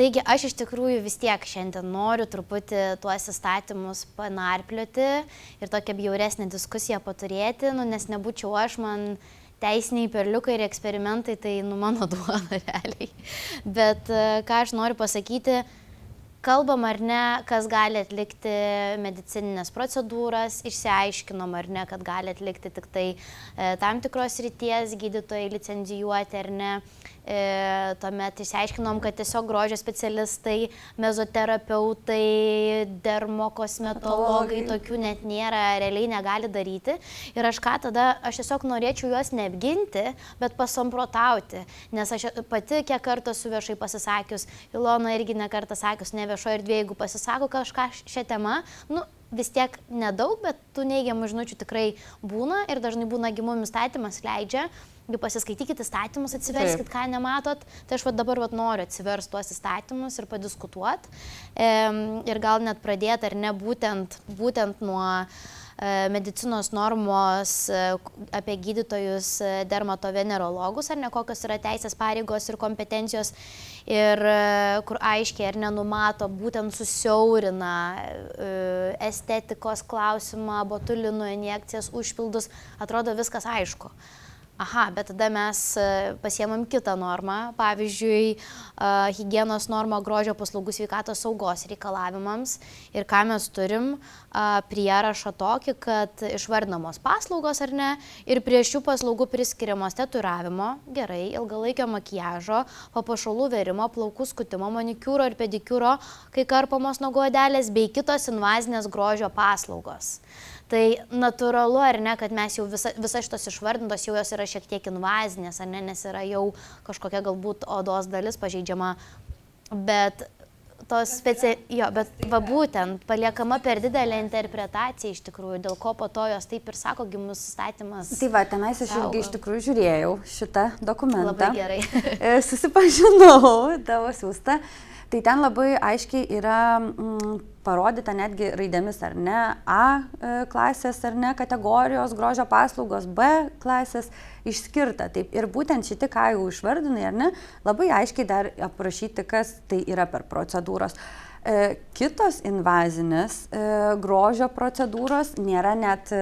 Taigi aš iš tikrųjų vis tiek šiandien noriu truputį tuos įstatymus panarplioti ir tokią bjauresnę diskusiją paturėti, nes nebūčiau aš, man teisiniai perliukai ir eksperimentai, tai mano duona realiai. Bet ką aš noriu pasakyti, kalbam ar ne, kas gali atlikti medicininės procedūras, išsiaiškinom ar ne, kad gali atlikti tik tai tam tikros srities gydytojai licencijuoti ar ne. Tuomet išsiaiškinom, kad tiesiog grožio specialistai, mezoterapeutai, dermokosmetologai, tokių net nėra, realiai negali daryti. Ir aš tiesiog norėčiau juos neapginti, bet pasamprotauti. Nes aš pati kiek kartą esu viešai pasisakius, Ilona irgi ne kartą sakius, ne viešoje erdvėje, jeigu pasisako kažką šią temą, vis tiek nedaug, bet tų neigiamų žinučių tikrai būna ir dažnai būna gimimo įstatymas leidžia. Pasiskaitykit įstatymus, atsiverskit, ką nematot. Tai aš dabar noriu atsiversti tuos įstatymus ir padiskutuoti. Ir gal net pradėti, ar ne, būtent nuo medicinos normos apie gydytojus dermatovenerologus, ar ne, kokios yra teisės pareigos ir kompetencijos. Ir kur aiškiai ar nenumato, būtent susiaurina estetikos klausimą, botulinų injekcijas, užpildus, atrodo viskas aišku. Aha, bet tada mes pasiemam kitą normą, pavyzdžiui, higienos normą grožio paslaugų sveikatos saugos reikalavimams. Ir ką mes turim, prierašą tokį, kad išvardinamos paslaugos ar ne, ir prie šių paslaugų priskiriamos tatuiravimo, gerai, ilgalaikio makiažo, papuošalų vėrimo, plaukų skutimo, manikiūro ir pedikiūro, kai karpamos nuo odelės, bei kitos invazinės grožio paslaugos. Tai natūralu, ar ne, kad mes jau visa šitos išvardintos jau jos yra šiek tiek invazinės, ar ne, nes yra jau kažkokia galbūt odos dalis pažeidžiama, bet tos bet būtent paliekama per didelė interpretacija iš tikrųjų, dėl ko po to jos taip ir sako gimus įstatymas. Tai va, tenais aš irgi iš tikrųjų žiūrėjau šitą dokumentą. Labai gerai. Susipažinau tavo siūstą. Tai ten labai aiškiai yra parodyta netgi raidėmis, ar ne, A klasės, ar ne, kategorijos grožio paslaugos, B klasės išskirta. Taip, ir būtent šitie, ką jau išvardinai, ar ne, labai aiškiai dar aprašyti, kas tai yra per procedūros. Kitos invazinės grožio procedūros nėra net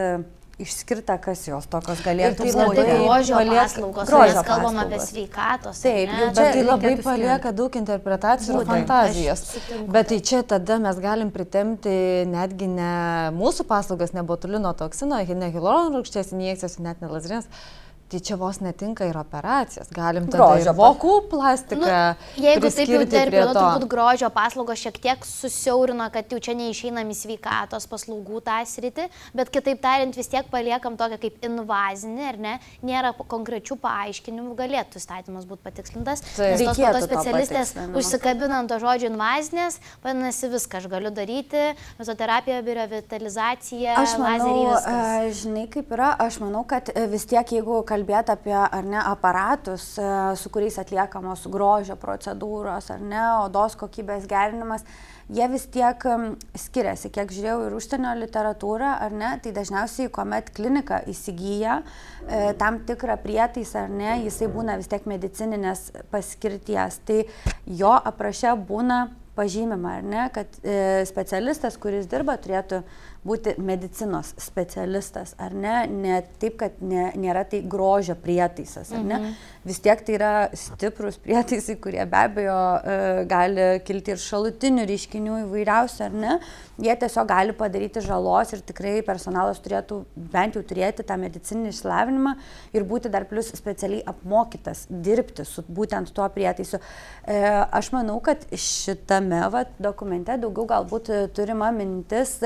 išskirta, kas jos tokios galėtų būti. Tai grožio paslaugos, mes kalbam apie sveikatos. Taip, bet tai labai palieka daug interpretacijų ir fantazijos. Bet tai čia tada mes galim pritemti netgi ne mūsų paslaugas, ne botulino toksino, ne hialurono rūgšties injekcijos, net ne lazerinės. Tai čia vos netinka ir operacijas. Galim tada ir vokų plastiką jeigu taip jau terpinu, turbūt grožio paslaugos šiek tiek susiaurino, kad jau čia neišeinam į sveikatos paslaugų tą sritį, bet kitaip tariant vis tiek paliekam tokią kaip invazinį, ar ne, nėra konkrečių paaiškinimų, galėtų įstatymas būti patikslintas. Nes tos specialistės užsikabinant to žodžio invazinės, vadinasi viską aš galiu daryti, mezoterapija, biorevitalizacija, lazeriai, viskas. Žinai kaip yra, aš manau, kad vis tiek jeigu kalbėti apie, ar ne, aparatus, su kuriais atliekamos grožio procedūros, ar ne, odos kokybės gerinimas, jie vis tiek skiriasi. Kiek žiūrėjau ir užsienio literatūrą, ar ne, tai dažniausiai, kuomet klinika įsigyja tam tikrą prietaisą, ar ne, jisai būna vis tiek medicininės paskirties. Tai jo apraše būna pažymima, ar ne, kad specialistas, kuris dirba, turėtų būti medicinos specialistas, ar ne, ne taip, kad nėra tai grožio prietaisas, ar ne. Vis tiek tai yra stiprus prietaisai, kurie be abejo gali kilti ir šalutinių reiškinių įvairiausių, ar ne. Jie tiesiog gali padaryti žalos ir tikrai personalas turėtų bent jau turėti tą medicininį išsilavinimą ir būti dar plus specialiai apmokytas dirbti su būtent tuo prietaisu. Aš manau, kad šitame dokumente daugiau galbūt turima mintis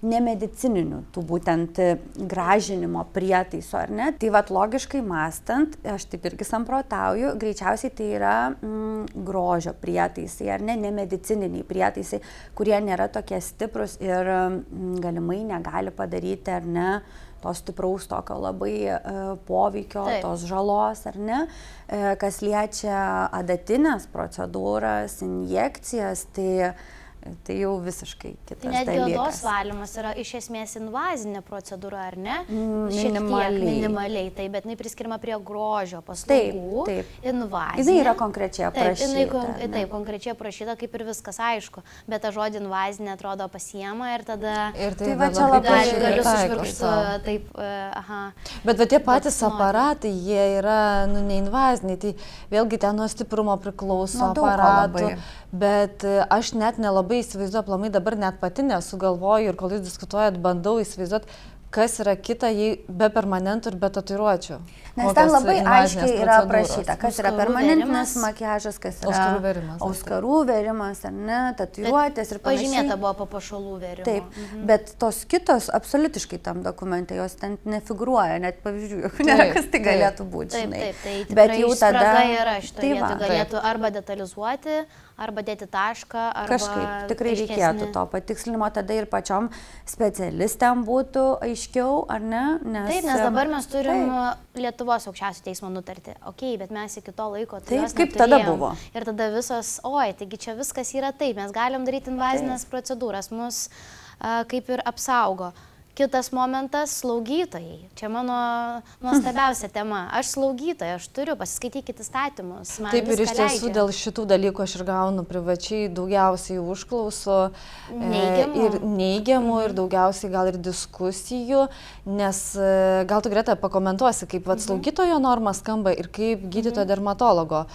nemedicininių, tų būtent gražinimo prietaiso, ar ne? Tai logiškai mąstant, aš taip irgi samprotauju, greičiausiai tai yra grožio prietaisai, ar ne, nemedicininiai prietaisai, kurie nėra tokie stiprus ir galimai negali padaryti, ar ne, to stipraus tokio labai poveikio, tos žalos, ar ne. Kas liečia adatinės procedūras, injekcijas, tai tai jau visiškai kitas dalykas. Netgi odos valymas yra iš esmės invazinė procedūra, ar ne? Minimaliai. Tai, bet jinai priskiriama prie grožio paslaugų. Taip. Invazinė. Jinai yra konkrečiai aprašyta. Taip, konkrečiai aprašyta, kaip ir viskas aišku, bet tą žodį invazinė atrodo pasiema ir tada... Ir tai va čia labai galiu sušvirkšti, taip, aha. Bet tie patys aparatai, jie yra, neinvaziniai, tai vėlgi ten nuo stiprumo priklauso aparatų. Bet aš net nelabai įsivaizduoju, aplamai dabar net pati nesugalvoju ir kol jūs diskutuojat, bandau įsivaizduoti, kas yra kita, jei be permanentų ir be tatuiruočių. Nes ten labai aiškiai yra aprašyta, kas yra permanentinis makiažas, kas yra auskarų verimas, ar ne, tatuiruotės ir panašiai. Pažymėta buvo papuošalų verimo. Taip, bet tos kitos absoliutiškai tam dokumente, jos ten nefigūruoja, net pavyzdžių, nėra kas tai galėtų būti. Taip, tai tikrai spraga yra šitoje vietoje, galėtų arba detalizuoti, arba dėti tašką, arba... Kažkaip tikrai reikėtų to patikslinimo, tada ir pačiom specialistėm būtų aiškiau, ar ne? Taip, nes dabar mes turim Lietuvos aukščiausio teismo nutartį. Ok, bet mes iki to laiko tai jos kaip tada buvo. Ir tada visos, taigi čia viskas yra taip, mes galim daryti invazinės procedūras, mus kaip ir apsaugo. Kitas momentas - slaugytojai. Čia mano nuostabiausia tema. Aš slaugytoja, aš turiu, pasiskaitykite įstatymus. Taip, ir iš tiesų dėl šitų dalykų aš ir gaunu privačiai daugiausiai užklausų ir neigiamų, ir daugiausiai gal ir diskusijų, nes gal tu, Greta, pakomentuosi, kaip slaugytojo norma skamba ir kaip gydytojo dermatologo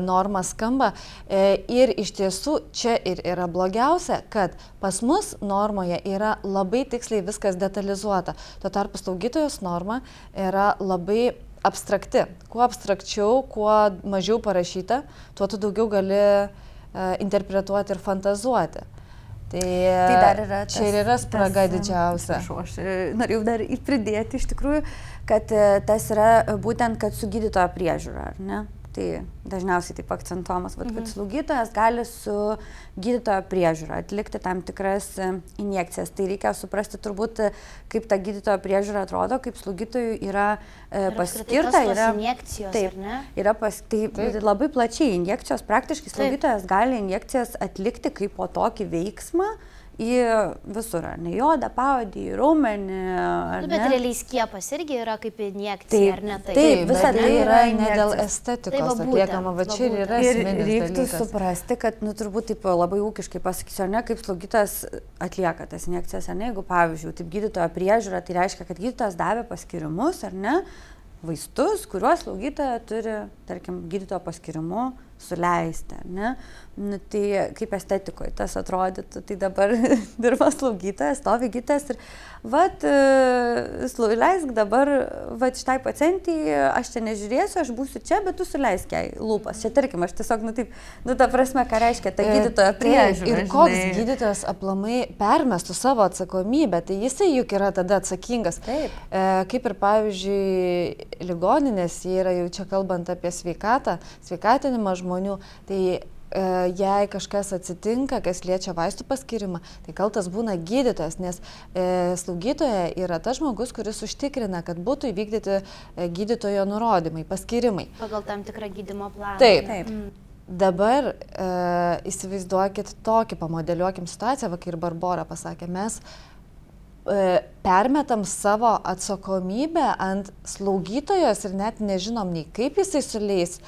norma skamba. Ir iš tiesų čia ir yra blogiausia, kad pas mus normoje yra labai tiksliai viskas detalizuota. Tuo tarpu slaugytojos norma yra labai abstrakti. Kuo abstrakčiau, kuo mažiau parašyta, tuo tu daugiau gali interpretuoti ir fantazuoti. Tai dar yra čia ir yra spraga didžiausia. Aš norėjau dar pridėti iš tikrųjų, kad tas yra būtent, kad su gydytojo priežiūra, ar ne? Tai dažniausiai taip akcentuojamas, kad slaugytojas gali su gydytojo priežiūra atlikti tam tikras injekcijas. Tai reikia suprasti turbūt, kaip ta gydytojo priežiūra atrodo, kaip slaugytojui yra paskirta. Yra injekcijos, taip, ar ne? Tai labai plačiai injekcijos, praktiškai slaugytojas gali injekcijas atlikti kaip po tokį veiksmą į visur, ar ne, į odą, paodį, į raumenį, ar ne? Bet realiai skiepas irgi yra kaip injekcija, ar ne? Taip, visą tai yra ne dėl estetikos atliekama, va čia ir yra esminis dalykas. Ir reiktų suprasti, kad, turbūt taip labai ūkiškai pasakysiu, ar ne, kaip slaugytojas atlieka tas injekcijas, ar ne, jeigu, pavyzdžiui, taip gydytojo priežiūra, tai reiškia, kad gydytojas davė paskirimus, ar ne, vaistus, kuriuos slaugytoja turi, tarkim, gydytojo paskirimu suleisti, ne? Tai kaip estetikoje tas atrodytų, tai dabar dirba slaugytojas, stovi gydytojas ir leisk dabar, šitai pacientai, aš čia nežiūrėsiu, aš būsiu čia, bet tu suleisk jai lūpas. Čia tarkim, aš tiesiog, ta prasme, ką reiškia ta gydytojo priežiūra. Ir koks gydytojas aplamai permestų savo atsakomybę, tai jisai juk yra tada atsakingas. Taip. Kaip ir pavyzdžiui, ligoninės, jie yra jau čia kalbant apie sveikatinimą žmonių, tai jei kažkas atsitinka, kas liečia vaistų paskirimą, tai kaltas būna gydytojas, nes slaugytoja yra tas žmogus, kuris užtikrina, kad būtų įvykdyti gydytojo nurodymai, paskirimai. Pagal tam tikrą gydymo planą. Taip. Dabar įsivaizduokit tokį, pamodeliuokim situaciją, kai ir Barbora pasakė, mes permetam savo atsakomybę ant slaugytojos ir net nežinom nei kaip jisai suleis,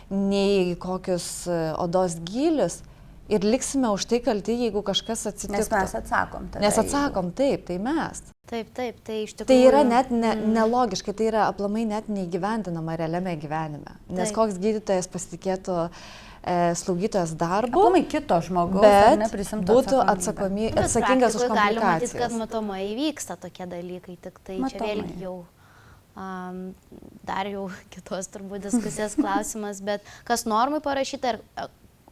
nei kokius odos gylius ir liksime už tai kalti, jeigu kažkas atsitiktų. Nes mes atsakom. Nes atsakom, taip, tai mes. Taip, tai iš tikrųjų. Tai yra net nelogiškai, tai yra aplamai net neįgyvendinama realiame gyvenime. Nes koks gydytojas pasitikėtų slaugytojas darbu, aplamai kito žmogaus, bet būtų atsakingas už komplikacijas. Galima matyti, kad matomai įvyksta tokie dalykai, tik tai čia vėlgi jau dar jau kitos turbūt diskusijos klausimas, bet kas normai parašyta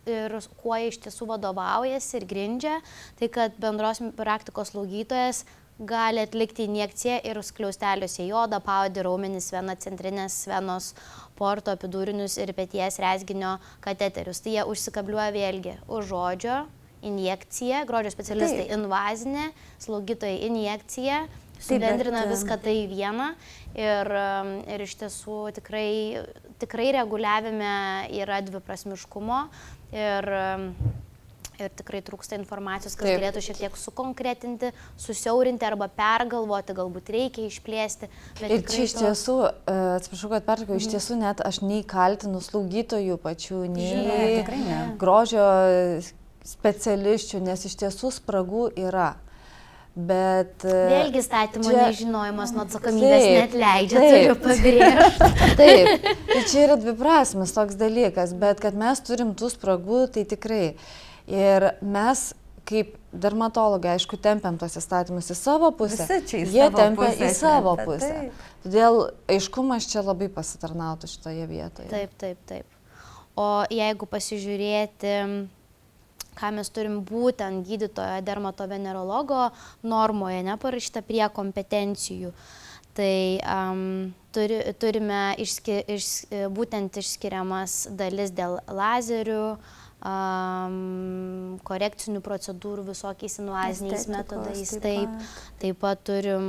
ir kuo iš tiesų vadovaujasi ir grindžia, tai kad bendros praktikos slaugytojas gali atlikti injekciją ir skliausteliuose į odą, paodį, raumenis, veną, centrinės venos, porto, epidurinius ir peties rezginio kateterius. Tai jie užsikabliuoja vėlgi už žodžio, injekcija, grožio specialistai invazinė, slaugytojai injekcija, subendrina viską tai vieną ir iš tiesų tikrai reguliavime yra dviprasmiškumo ir Ir tikrai trūksta informacijos, kas galėtų šiek tiek sukonkretinti, susiaurinti arba pergalvoti, galbūt reikia išplėsti. Ir čia iš tiesų, atsiprašau, kad pertraukiau, iš tiesų net aš nei kaltinu slaugytojų pačių, nei grožio specialisčių, nes iš tiesų spragų yra. Bet vėlgi statymo nežinojimas nuo atsakomybės net leidžia, turiu pabrėžti. Taip, tai čia yra dviprasmis toks dalykas, bet kad mes turim tų spragų, tai tikrai. Ir mes, kaip dermatologai, aišku, tempiam tos įstatymus į savo pusę, jie tempia į savo pusę. Todėl aiškumas čia labai pasitarnautų šitoje vietoje. Taip. O jeigu pasižiūrėti, ką mes turim būtent gydytojo dermatovenerologo normoje, neparašyta prie kompetencijų, tai turime būtent išskiriamas dalis dėl lazerių, korekcinių procedūrų visokiais invaziniais metodais. Taip pat turim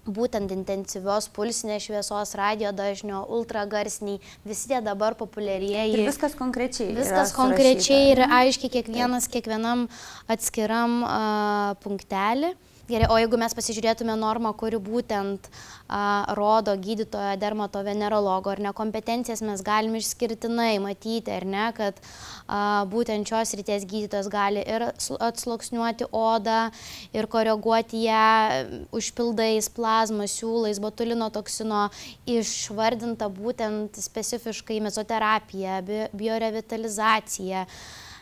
būtent intensyvios pulsinės šviesos, radio dažnio, ultragarsiniai, visi tie dabar populiarieji. Ir viskas konkrečiai. Viskas konkrečiai ir aiškiai kiekvienam atskiram punktelį. Gerai, o jeigu mes pasižiūrėtume normą, kuri būtent rodo gydytojo dermatovenerologo ar nekompetencijas, mes galime išskirtinai matyti, ar ne, kad būtent šios srities gydytojas gali ir atsluoksniuoti odą, ir koreguoti ją užpildais, plazma, siūlais, botulino toksino, išvardinta būtent specifiškai mezoterapija, biorevitalizacija.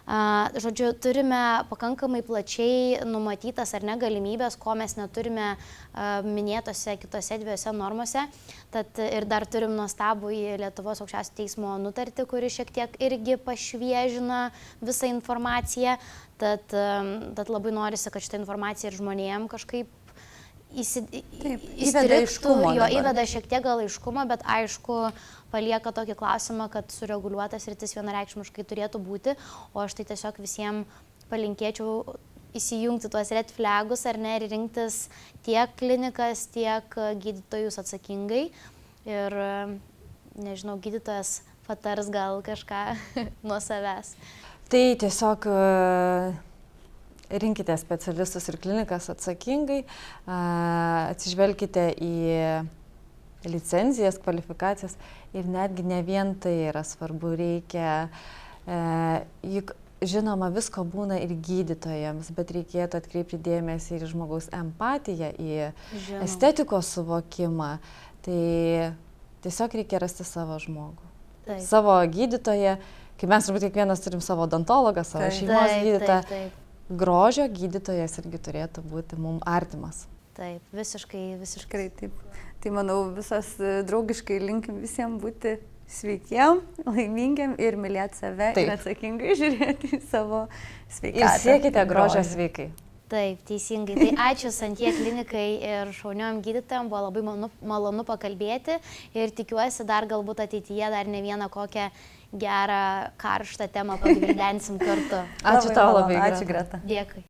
Žodžiu, turime pakankamai plačiai numatytas ar ne galimybės, ko mes neturime minėtose kitose dviejose normose. Tad ir dar turim nuostabų į Lietuvos aukščiausio teismo nutartį, kuri šiek tiek irgi pašviežina visą informaciją. Tad labai norisi, kad šitą informaciją ir žmonėm kažkaip įveda šiek tiek gal aiškumą, bet aišku, palieka tokį klausimą, kad sureguliuotas sritis vienareikšmiškai turėtų būti, o aš tai tiesiog visiems palinkėčiau įsijungti tuos red flagus ar ne ir rinktis tiek klinikas, tiek gydytojus atsakingai. Ir, nežinau, gydytojas patars gal kažką nuo savęs. Tai tiesiog rinkite specialistus ir klinikas atsakingai, atsižvelkite į licenzijas, kvalifikacijas ir netgi ne vien tai yra svarbu, reikia, juk žinoma visko būna ir gydytojams, bet reikėtų atkreipti dėmesį ir žmogaus empatiją, į estetikos suvokimą, tai tiesiog reikia rasti savo žmogų, savo gydytoją, kaip mes turbūt kiekvienas turim savo odontologą, savo šeimos gydytoją, grožio gydytojas irgi turėtų būti mums artimas. Taip, visiškai taip. Tai manau, visos draugiškai linkim visiems būti sveikiem, laimingiam ir mylėti save ir atsakingai žiūrėti į savo sveikatą. Ir siekite grožio sveikai. Taip, teisingai. Tai ačiū Santie klinikai ir šauniom gydytojam, buvo labai malonu pakalbėti ir tikiuosi dar galbūt ateityje dar ne vieną kokią gerą karštą temą pagvildensim kartu. Ačiū tau labai. Ačiū, Greta. Dėkui.